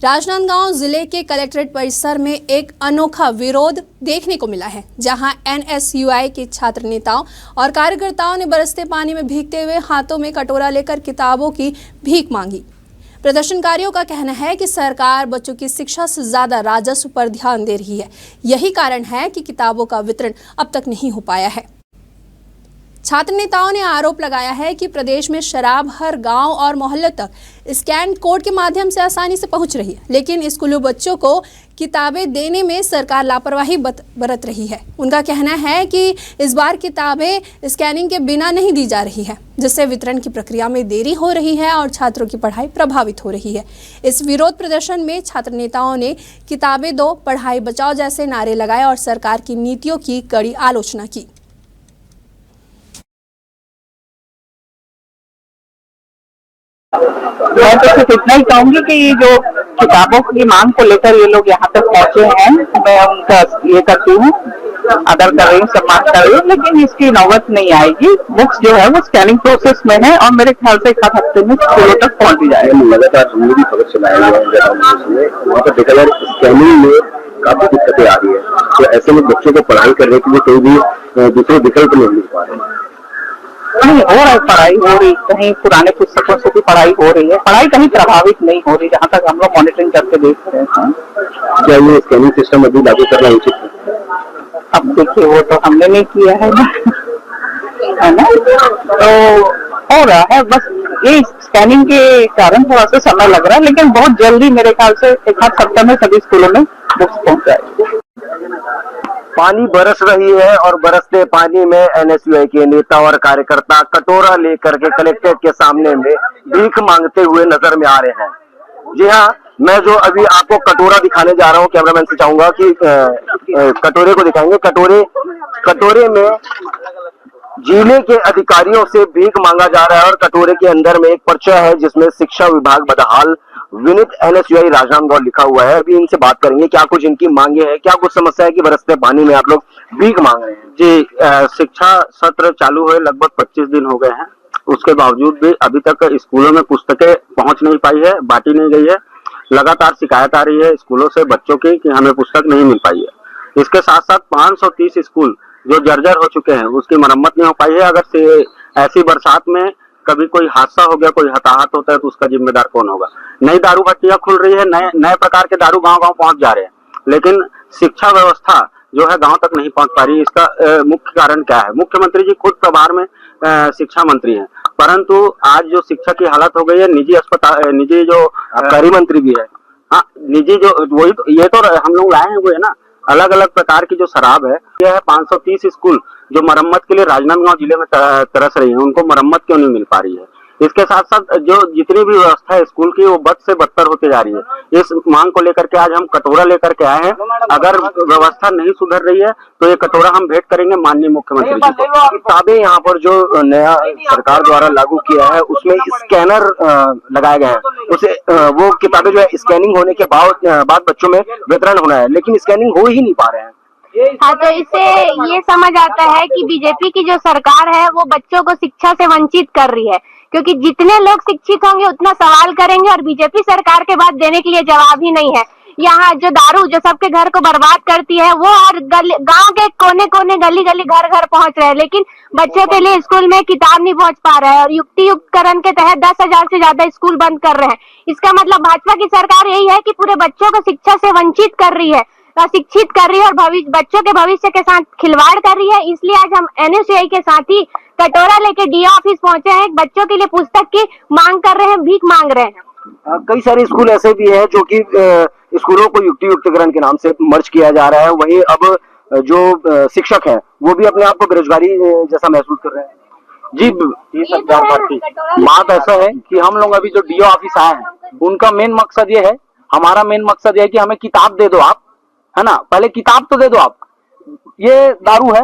राजनांदगांव जिले के कलेक्ट्रेट परिसर में एक अनोखा विरोध देखने को मिला है, जहां एनएसयूआई के छात्र नेताओं और कार्यकर्ताओं ने बरसते पानी में भीगते हुए हाथों में कटोरा लेकर किताबों की भीख मांगी। प्रदर्शनकारियों का कहना है कि सरकार बच्चों की शिक्षा से ज्यादा राजस्व पर ध्यान दे रही है। यही कारण है कि किताबों का वितरण अब तक नहीं हो पाया है। छात्र नेताओं ने आरोप लगाया है कि प्रदेश में शराब हर गांव और मोहल्ले तक स्कैन कोड के माध्यम से आसानी से पहुंच रही है, लेकिन स्कूली बच्चों को किताबें देने में सरकार लापरवाही बरत रही है। उनका कहना है कि इस बार किताबें स्कैनिंग के बिना नहीं दी जा रही है, जिससे वितरण की प्रक्रिया में देरी हो रही है और छात्रों की पढ़ाई प्रभावित हो रही है। इस विरोध प्रदर्शन में छात्र नेताओं ने किताबें दो, पढ़ाई बचाओ जैसे नारे लगाए और सरकार की नीतियों की कड़ी आलोचना की। मैं तो सिर्फ इतना ही कहूंगी कि ये जो किताबों की मांग को लेकर ये लोग यहाँ तक पहुंचे हैं, मैं उनका ये करती हूँ, आदर कर रही हूँ, सम्मान कर रही हूँ, लेकिन इसकी नौबत नहीं आएगी। बुक्स जो है वो स्कैनिंग प्रोसेस में है और मेरे ख्याल से 1 हफ्ते में स्कूलों तक पहुंच जाएगा। लगातार हमने भी खबर चलाया वहाँ पर देखा जाए स्कैनिंग में काफी दिक्कतें आ रही है, तो ऐसे में बच्चों को पढ़ाई करने के लिए कोई भी दूसरे विकल्प नहीं मिल पा रहे। नहीं हो रहा है, पढ़ाई हो रही, कहीं पुराने पुस्तकों से भी पढ़ाई हो रही है, पढ़ाई कहीं प्रभावित नहीं हो रही, जहाँ तक हम लोग मॉनिटरिंग करके देख रहे हैं। क्या ये स्कैनिंग सिस्टम अभी लागू करना उचित है? अब देखिए, वो तो हमने नहीं किया है ना, है ना, तो हो रहा है। बस ये स्कैनिंग के कारण थोड़ा सा समय लग रहा है, लेकिन बहुत जल्दी मेरे ख्याल से 1 सप्ताह में सभी स्कूलों में बुक्स पहुंच जाएगी। पानी बरस रही है और बरसते पानी में एनएसयूआई के नेता और कार्यकर्ता कटोरा लेकर के कलेक्ट्रेट के सामने में भीख मांगते हुए नजर में आ रहे हैं। जी हाँ, मैं जो अभी आपको कटोरा दिखाने जा रहा हूँ, कैमरामैन से चाहूंगा कि कटोरे को दिखाएंगे। कटोरे में जिले के अधिकारियों से भीख मांगा जा रहा है और कटोरे के अंदर में एक पर्चा है जिसमें शिक्षा विभाग बदहाल विनित एनएसयूआई राजनांदगांव लिखा हुआ है। अभी इनसे बात करेंगे, क्या कुछ इनकी मांगे हैं, क्या कुछ समस्या है कि बरसते पानी में आप लोग भीख मांग रहे हैं। जी, शिक्षा सत्र चालू हुए लगभग 25 दिन हो गए हैं, उसके बावजूद भी अभी तक स्कूलों में पुस्तकें पहुंच नहीं पाई है, बांटी नहीं गई है। लगातार शिकायत आ रही है स्कूलों से बच्चों की कि हमें पुस्तक नहीं मिल पाई है। इसके साथ साथ 530 स्कूल जो जर्जर हो चुके हैं उसकी मरम्मत नहीं हो पाई है। अगर से ऐसी बरसात में कभी कोई हादसा हो गया, कोई हताहत होता है तो उसका जिम्मेदार कौन होगा। नई दारू भट्टियां खुल रही है, नए प्रकार के दारू गांव-गांव पहुंच जा रहे हैं, लेकिन शिक्षा व्यवस्था जो है गांव तक नहीं पहुंच पा रही। इसका मुख्य कारण क्या है? मुख्यमंत्री जी खुद प्रभार में शिक्षा मंत्री हैं, परंतु आज जो शिक्षा की हालत हो गई है, निजी अस्पताल, निजी जो आबकारी मंत्री भी है, हाँ, निजी जो वही तो, ये तो हम लोग लाए हैं वो है ना, अलग अलग प्रकार की जो शराब है। यह है 530 स्कूल जो मरम्मत के लिए राजनांदगांव जिले में तरस रही है, उनको मरम्मत क्यों नहीं मिल पा रही है। इसके साथ साथ जो जितनी भी व्यवस्था है स्कूल की वो बद से बदतर होते जा रही है। इस मांग को लेकर के आज हम कटोरा लेकर के आए हैं। अगर व्यवस्था नहीं सुधर रही है तो ये कटोरा हम भेंट करेंगे माननीय मुख्यमंत्री जी को। किताबें यहाँ पर जो नया सरकार द्वारा लागू किया है उसमें स्कैनर लगाए गए हैं, उसे वो किताबें जो है स्कैनिंग होने के बाद बच्चों में वितरण होना है, लेकिन स्कैनिंग हो ही नहीं पा रहे हैं। हाँ, तो इससे ये समझ आता है कि बीजेपी की जो सरकार है वो बच्चों को शिक्षा से वंचित कर रही है, क्योंकि जितने लोग शिक्षित होंगे उतना सवाल करेंगे और बीजेपी सरकार के बाद देने के लिए जवाब ही नहीं है। यहाँ जो दारू जो सबके घर को बर्बाद करती है वो और गांव के कोने कोने गली गली घर घर पहुंच रहे हैं, लेकिन बच्चों के लिए स्कूल में किताब नहीं पहुंच पा रहा है और युक्तियुक्तकरण के तहत 10,000 से ज्यादा स्कूल बंद कर रहे हैं। इसका मतलब भाजपा की सरकार यही है कि पूरे बच्चों को शिक्षा से वंचित कर रही है, शिक्षित कर रही है और बच्चों के भविष्य के साथ खिलवाड़ कर रही है। इसलिए आज हम एनएसयूआई के साथ ही कटोरा लेके डीओ ऑफिस पहुंचे हैं, बच्चों के लिए पुस्तक की मांग कर रहे हैं, भीख मांग रहे हैं। कई सारे स्कूल ऐसे भी हैं जो कि स्कूलों को युक्तियुक्तकरण के नाम से मर्ज किया जा रहा है। वहीं अब जो शिक्षक हैं वो भी अपने आप को बेरोजगारी जैसा महसूस कर रहे हैं। जी, बात ऐसा है कि हम लोग अभी जो डीओ ऑफिस आए हैं, उनका मेन मकसद ये है, हमारा मेन मकसद ये है कि हमें किताब दे दो आप, है ना, पहले किताब तो दे दो आप। ये दारू है,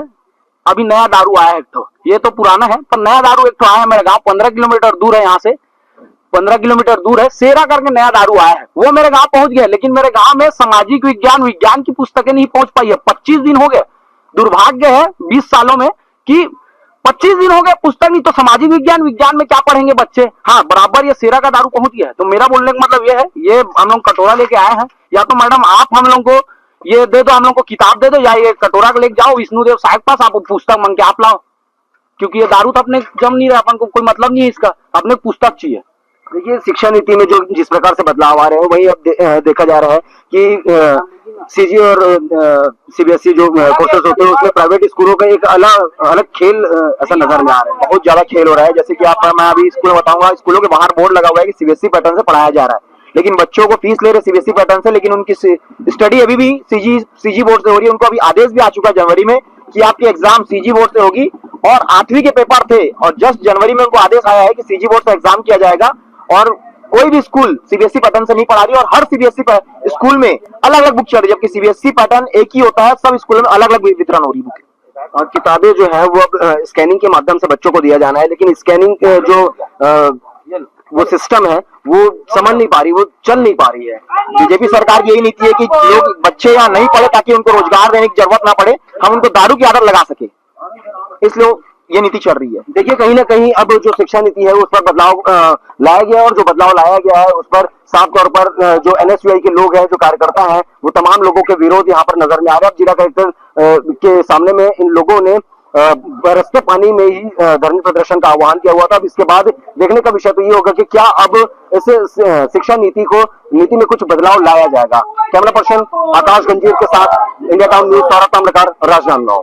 अभी नया दारू आया है, तो ये तो पुराना है पर नया दारू एक तो आया है मेरे गांव, 15 किलोमीटर दूर है, यहाँ से 15 किलोमीटर दूर है, सेरा करके नया दारू आया है, वो मेरे गांव पहुंच गया। लेकिन मेरे गांव में सामाजिक विज्ञान की पुस्तकें नहीं पहुंच पाई है। 25 दिन हो गए। दुर्भाग्य है 20 सालों में कि 25 दिन हो गए पुस्तक नहीं, तो सामाजिक विज्ञान विज्ञान में क्या पढ़ेंगे बच्चे। हाँ, बराबर ये सेरा का दारू पहुंच गया है। तो मेरा बोलने का मतलब ये है, ये हम लोग कटोरा लेके आए हैं, या तो मैडम आप हम लोग को ये दे दो, हम लोग को किताब दे दो, या ये कटोरा लेके जाओ विष्णुदेव साहब पास, आप पुस्तक मांग के आप लाओ, क्योंकि ये दारू तो अपने जम नहीं रहा, अपन को कोई मतलब नहीं है इसका, अपने पुस्तक चाहिए। देखिए, शिक्षा नीति में जो जिस प्रकार से बदलाव आ रहे हैं वही अब देखा जा रहा है कि सीजी और सीबीएसई जो कोर्सेज होते हैं उसमें प्राइवेट स्कूलों का एक अलग खेल ऐसा नजर में आ रहा है। बहुत ज्यादा खेल हो रहा है। जैसे कि मैं अभी स्कूल में बताऊंगा, स्कूलों के बाहर बोर्ड लगा हुआ है कि सीबीएसई पैटर्न से पढ़ाया जा रहा है, लेकिन बच्चों को फीस ले रहे सीबीएसई पैटर्न से, लेकिन उनकी स्टडी अभी भी सीजी बोर्ड से हो रही है। उनको अभी आदेश भी आ चुका है जनवरी में कि आपकी एग्जाम सीजी बोर्ड से होगी, और 8वीं के पेपर थे और जस्ट जनवरी में उनको आदेश आया है कि सीजी बोर्ड से एग्जाम किया जाएगा, और कोई भी स्कूल सीबीएसई पैटर्न से नहीं पढ़ा रही, और हर सीबीएसई स्कूल में अलग अलग बुक चल रही है, जबकि सीबीएसई पैटर्न एक ही होता है, सब स्कूलों में अलग अलग वितरण हो रही बुक। और किताबें जो है वो अब स्कैनिंग के माध्यम से बच्चों को दिया जाना है, लेकिन स्कैनिंग जो वो सिस्टम है वो समझ नहीं पा रही, वो चल नहीं पा रही है। बीजेपी सरकार की यही नीति है कि लोग बच्चे यहाँ नहीं पढ़े ताकि उनको रोजगार देने की जरूरत ना पड़े, हम उनको दारू की आदत लगा सके, इसलिए ये नीति चल रही है। देखिए, कहीं ना कहीं अब जो शिक्षा नीति है उस पर बदलाव लाया गया है, और जो बदलाव लाया गया है उस पर साफ तौर पर जो एनएसयूआई के लोग हैं, जो कार्यकर्ता हैं, वो तमाम लोगों के विरोध यहाँ पर नजर में आ रहा है। जिला कलेक्टर के सामने में इन लोगों ने बरसते पानी में ही धरने प्रदर्शन का आह्वान किया हुआ था। अब इसके बाद देखने का विषय तो ये होगा कि क्या अब इस शिक्षा नीति में कुछ बदलाव लाया जाएगा। कैमरा पर्सन आकाश गंजीर के साथ इंडिया टाउन न्यूज, राजनांदगांव।